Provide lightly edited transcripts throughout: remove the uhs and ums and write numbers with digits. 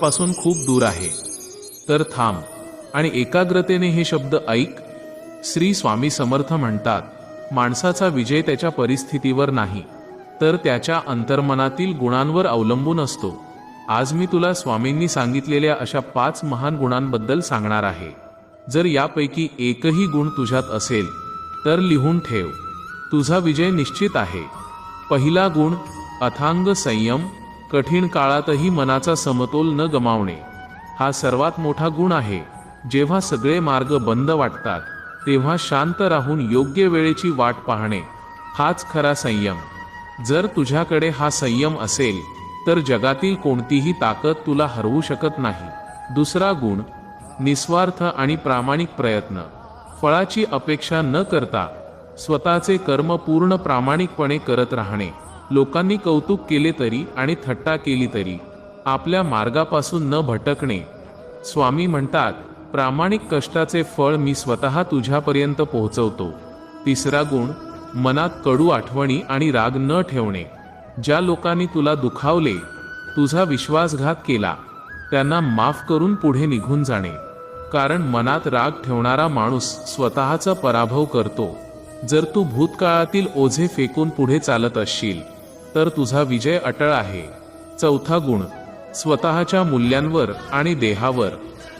पासून खूप दूर आहे, तर थांब आणि एकाग्रतेने हे शब्द ऐक. श्री स्वामी समर्थ म्हणतात, माणसाचा विजय त्याच्या परिस्थितीवर नाही, तर त्याच्या अंतर्मनातील गुणांवर अवलंबून असतो. आज मी तुला स्वामींनी सांगितलेल्या अशा 5 महान गुणांबद्दल सांगणार आहे. जर यापैकी एकही गुण तुझ्यात असेल तर लिहून ठेव, तुझा विजय निश्चित आहे. पहिला गुण, अथांग संयम. कठीण काळातही मनाचा समतोल न गमावणे, हा सर्वात मोठा गुण आहे. जेव्हा सगळे मार्ग बंद वाटतात तेव्हा शांत राहून योग्य वेळेची वाट पाहणे, हाच खरा संयम. जर तुझ्याकडे हा संयम असेल तर जगातील कोणतीही ताकद तुला हरवू शकत नाही. दुसरा गुण, निस्वार्थ आणि प्रामाणिक प्रयत्न. फळाची अपेक्षा न करता स्वतःचे कर्म पूर्ण प्रामाणिकपणे करत राहणे. लोकांनी कौतुक केले तरी आणि थट्टा केली तरी आपल्या मार्गापासून न भटकणे. स्वामी म्हणतात, प्रामाणिक कष्टाचे फळ मी स्वतः तुझ्यापर्यंत पोहोचवतो. तिसरा गुण, मनात कडू आठवणी आणि राग न ठेवणे. ज्या लोकांनी तुला दुखावले, तुझा विश्वासघात केला, त्यांना माफ करून पुढे निघून जाणे. कारण मनात राग ठेवणारा माणूस स्वतःचा पराभव करतो. जर तू भूतकाळातील ओझे फेकून पुढे चालत असशील तर तुझा विजय अटळ आहे. चौथा गुण, स्वतःच्या मूल्यांवर आणि देहावर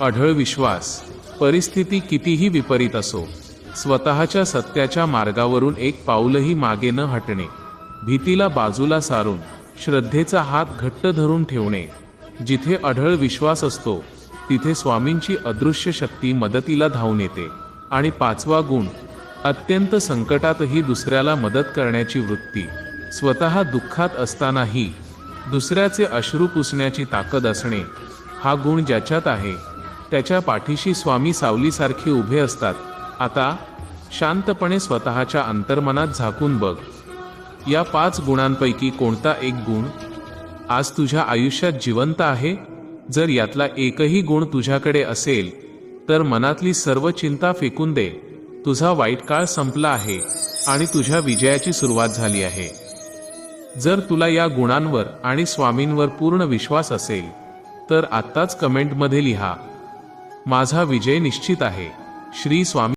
अढळ विश्वास. परिस्थिती कितीही विपरीत असो, स्वतःच्या सत्याच्या मार्गावरून एक पाऊलही मागे न हटणे. भीतीला बाजूला सारून श्रद्धेचा हात घट्ट धरून ठेवणे. जिथे अढळ विश्वास असतो तिथे स्वामींची अदृश्य शक्ती मदतीला धावून येते. आणि पाचवा गुण, अत्यंत संकटातही दुसऱ्याला मदत करण्याची वृत्ती. स्वतः दुःखात असतानाही दुसऱ्याचे अश्रू पुसण्याची ताकद असणे, हा गुण ज्याच्यात आहे त्याच्या पाठीशी स्वामी सावलीसारखे उभे असतात. आता शांतपणे स्वतःच्या अंतर्मनात झाकून बघ, या 5 गुणांपैकी कोणता एक गुण आज तुझ्या आयुष्यात जिवंत आहे? जर यातला एकही गुण तुझ्याकडे असेल तर मनातली सर्व चिंता फेकून दे. तुझा वाईट काळ संपला आहे आणि तुझ्या विजयाची सुरुवात झाली आहे. जर तुला या गुणांवर आणि स्वामींवर पूर्ण विश्वास असेल तर आत्ताच कमेंटमध्ये लिहा, माझा विजय निश्चित आहे. श्री स्वामी.